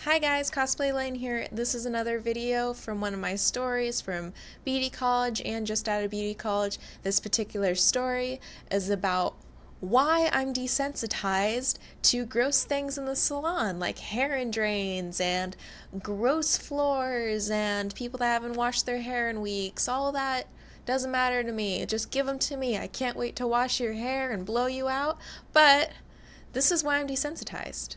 Hi guys, Cosplay Lane here. This is another video from one of my stories from beauty college and just out of beauty college. This particular story is about why I'm desensitized to gross things in the salon, like hair and drains and gross floors and people that haven't washed their hair in weeks. All that doesn't matter to me. Just give them to me. I can't wait to wash your hair and blow you out, but this is why I'm desensitized.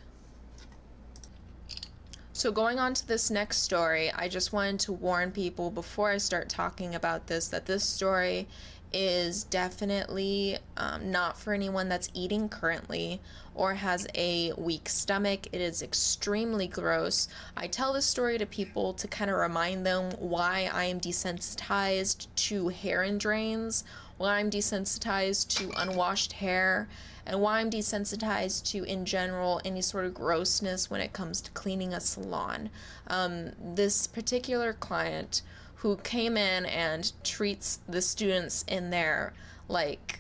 So going on to this next story, I just wanted to warn people before I start talking about this that this story is definitely not for anyone that's eating currently or has a weak stomach. It is extremely gross. I tell this story to people to kind of remind them why I am desensitized to hair and drains, why I'm desensitized to unwashed hair, and why I'm desensitized to, in general, any sort of grossness when it comes to cleaning a salon. This particular client who came in and treats the students in there like,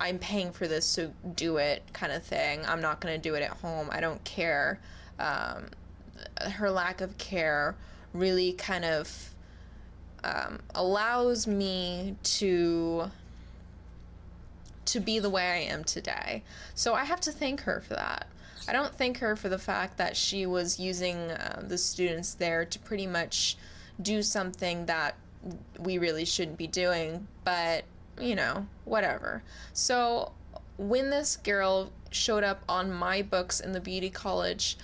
I'm paying for this, so do it kind of thing. I'm not going to do it at home. I don't care. Her lack of care really kind of allows me to be the way I am today. So I have to thank her for that. I don't thank her for the fact that she was using the students there to pretty much do something that we really shouldn't be doing, but you know, whatever. So when this girl showed up on my books in the beauty college,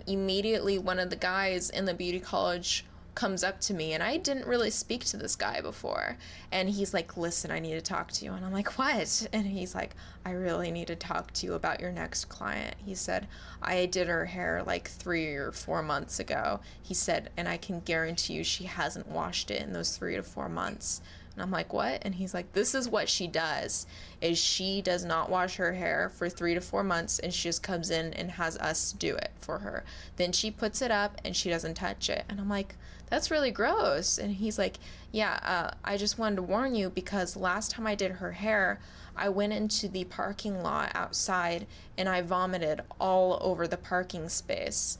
immediately one of the guys in the beauty college comes up to me, and I didn't really speak to this guy before, and he's like, listen, I need to talk to you. And I'm like, what? And he's like, I really need to talk to you about your next client. He said, I did her hair like 3 or 4 months ago. He said, and I can guarantee you she hasn't washed it in those 3 to 4 months. And I'm like, what? And he's like, this is what she does, is she does not wash her hair for 3 to 4 months, and she just comes in and has us do it for her. Then she puts it up and she doesn't touch it. And I'm like, that's really gross. And he's like, yeah, I just wanted to warn you because last time I did her hair, I went into the parking lot outside and I vomited all over the parking space.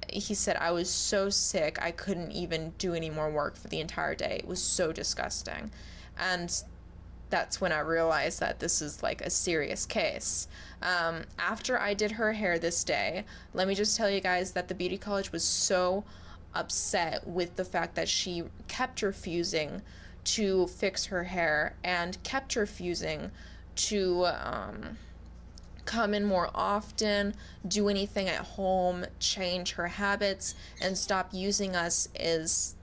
He said I was so sick I couldn't even do any more work for the entire day. It was so disgusting. And that's when I realized that this is like a serious case. After I did her hair this day, let me just tell you guys that the beauty college was so upset with the fact that she kept refusing to fix her hair and kept refusing to come in more often, do anything at home, change her habits, and stop using us is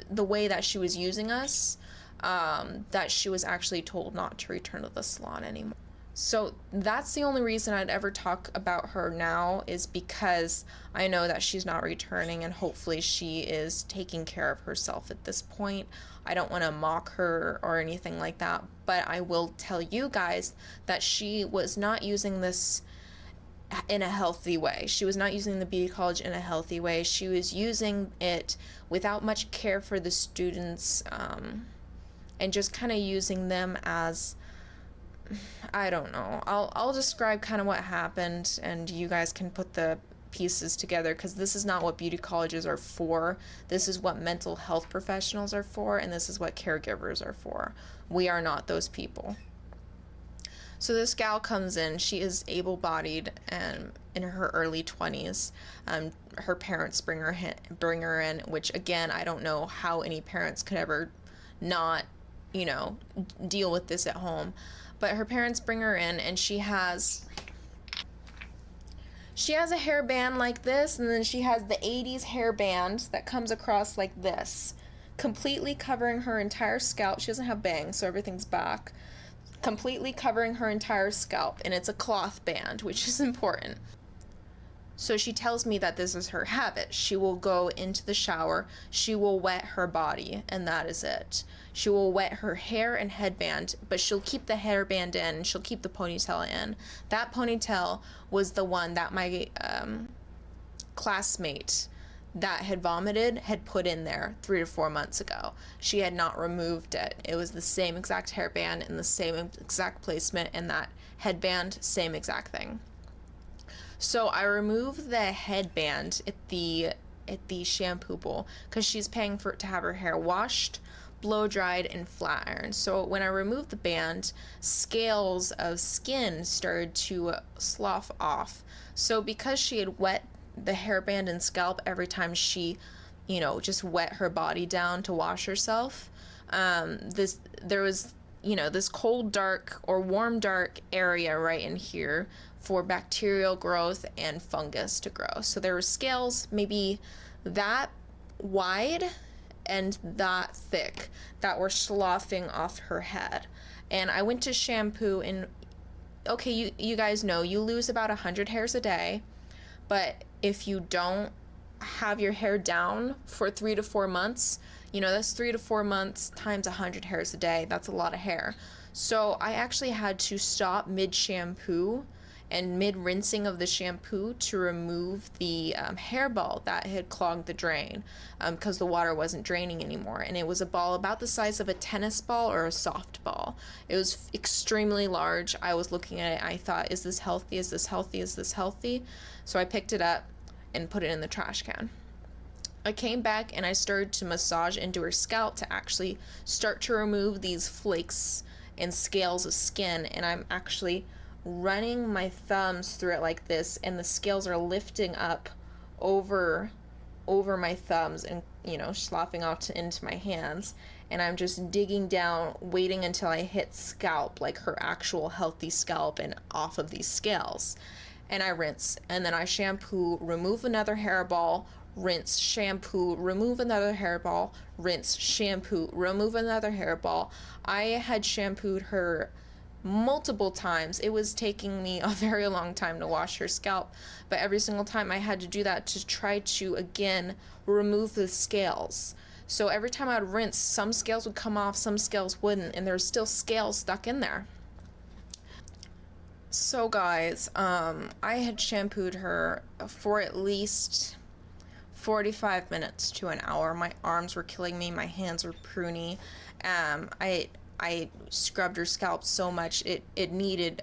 the way that she was using us, that she was actually told not to return to the salon anymore. So that's the only reason I'd ever talk about her now, is because I know that she's not returning and hopefully she is taking care of herself at this point. I don't want to mock her or anything like that, but I will tell you guys that she was not using this in a healthy way. She was not using the beauty college in a healthy way. She was using it without much care for the students, and just kind of using them as, I don't know. I'll describe kind of what happened, and you guys can put the pieces together, because this is not what beauty colleges are for. This is what mental health professionals are for, and this is what caregivers are for. We are not those people. So this gal comes in. She is able-bodied and in her early 20s. Her parents bring her in, which again, I don't know how any parents could ever not, you know, deal with this at home. But her parents bring her in, and she has a hairband like this, and then she has the 80s hairband that comes across like this, completely covering her entire scalp. She doesn't have bangs, so everything's back. Completely covering her entire scalp, and it's a cloth band, which is important. So she tells me that this is her habit. She will go into the shower, she will wet her body, and that is it. She will wet her hair and headband, but she'll keep the hairband in, and she'll keep the ponytail in. That ponytail was the one that my classmate that had vomited had put in there 3 to 4 months ago. She had not removed it. It was the same exact hairband in the same exact placement, and that headband, same exact thing. So I removed the headband at the shampoo bowl because she's paying for it to have her hair washed, blow dried, and flat ironed. So when I removed the band, scales of skin started to slough off. So because she had wet the hairband and scalp every time she, just wet her body down to wash herself, there was, this cold dark or warm dark area right in here for bacterial growth and fungus to grow. So there were scales maybe that wide and that thick that were sloughing off her head. And I went to shampoo, and okay, you guys know you lose about 100 hairs a day, but if you don't have your hair down for 3 to 4 months, that's 3 to 4 months times 100 hairs a day. That's a lot of hair. So I actually had to stop mid-shampoo and mid-rinsing of the shampoo to remove the hairball that had clogged the drain because the water wasn't draining anymore. And it was a ball about the size of a tennis ball or a softball. It was extremely large. I was looking at it. I thought, is this healthy? Is this healthy? Is this healthy? So I picked it up and put it in the trash can. I came back and I started to massage into her scalp to actually start to remove these flakes and scales of skin, and I'm actually running my thumbs through it like this, and the scales are lifting up over my thumbs and sloughing off into my hands, and I'm just digging down, waiting until I hit scalp, like her actual healthy scalp, and off of these scales. And I rinse, and then I shampoo, remove another hairball, rinse, shampoo, remove another hairball, rinse, shampoo, remove another hairball. I had shampooed her multiple times. It was taking me a very long time to wash her scalp, but every single time I had to do that to try to, again, remove the scales. So every time I'd rinse, some scales would come off, some scales wouldn't, and there's still scales stuck in there. So guys, I had shampooed her for at least 45 minutes to an hour. My arms were killing me. My hands were pruny. I scrubbed her scalp so much it needed.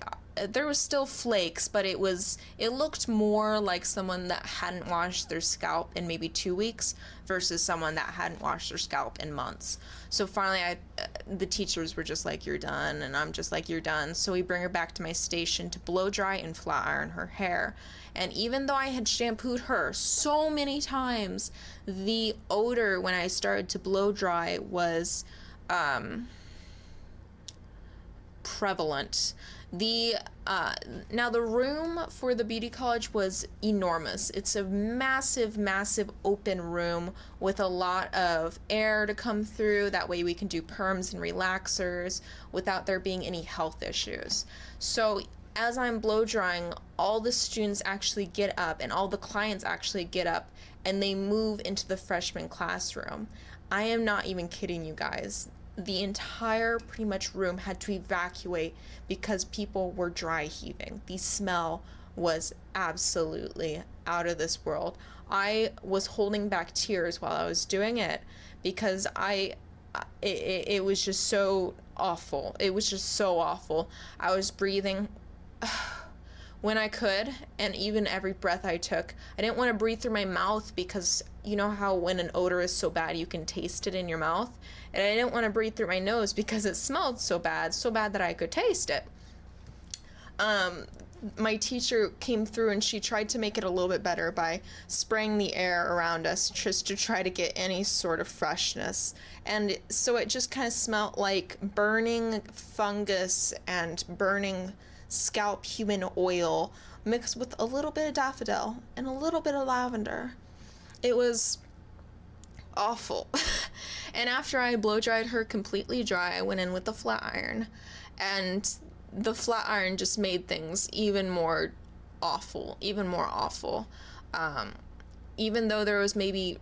There was still flakes, but it looked more like someone that hadn't washed their scalp in maybe 2 weeks versus someone that hadn't washed their scalp in months. So finally, the teachers were just like, "You're done," and I'm just like, "You're done." So we bring her back to my station to blow dry and flat iron her hair. And even though I had shampooed her so many times, the odor when I started to blow dry was prevalent. Now the room for the beauty college was enormous. It's a massive open room with a lot of air to come through. That way we can do perms and relaxers without there being any health issues. So as I'm blow drying, all the students actually get up, and all the clients actually get up, and they move into the freshman classroom. I am not even kidding you guys. The entire pretty much room had to evacuate because people were dry heaving. The smell was absolutely out of this world. I was holding back tears while I was doing it because it was just so awful. It was just so awful. I was breathing when I could, and even every breath I took, I didn't want to breathe through my mouth because you know how when an odor is so bad you can taste it in your mouth, and I didn't want to breathe through my nose because it smelled so bad that I could taste it. My teacher came through and she tried to make it a little bit better by spraying the air around us just to try to get any sort of freshness, and so it just kind of smelled like burning fungus and burning scalp human oil mixed with a little bit of daffodil and a little bit of lavender. It was awful. And after I blow dried her completely dry, I went in with the flat iron, and the flat iron just made things even more awful. Even though there was maybe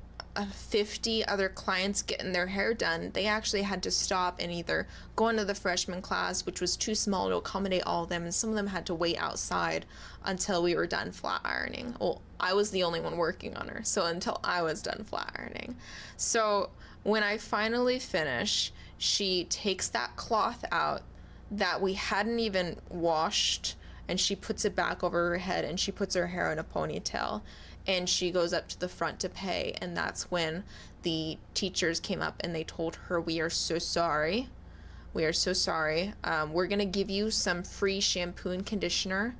50 other clients getting their hair done, they actually had to stop and either go into the freshman class, which was too small to accommodate all of them, and some of them had to wait outside until we were done flat ironing. Well, I was the only one working on her, so until I was done flat ironing. So when I finally finish, she takes that cloth out that we hadn't even washed and she puts it back over her head and she puts her hair in a ponytail, and she goes up to the front to pay. And that's when the teachers came up and they told her, we are so sorry. We are so sorry. We're going to give you some free shampoo and conditioner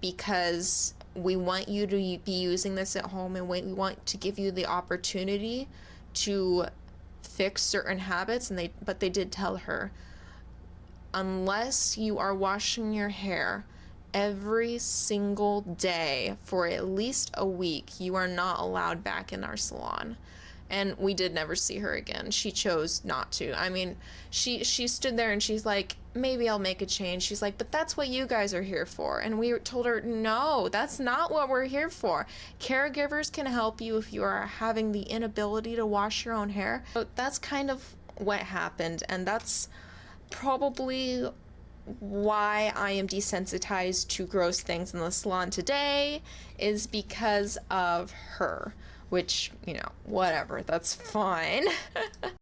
because we want you to be using this at home, and we want to give you the opportunity to fix certain habits. But they did tell her, unless you are washing your hair every single day for at least a week, you are not allowed back in our salon. And we did never see her again. She chose not to. I mean, she stood there and she's like, maybe I'll make a change. She's like, but that's what you guys are here for. And we told her, no, that's not what we're here for. Caregivers can help you if you are having the inability to wash your own hair. So that's kind of what happened, and that's probably why I am desensitized to gross things in the salon today, is because of her. Which, you know, whatever, that's fine.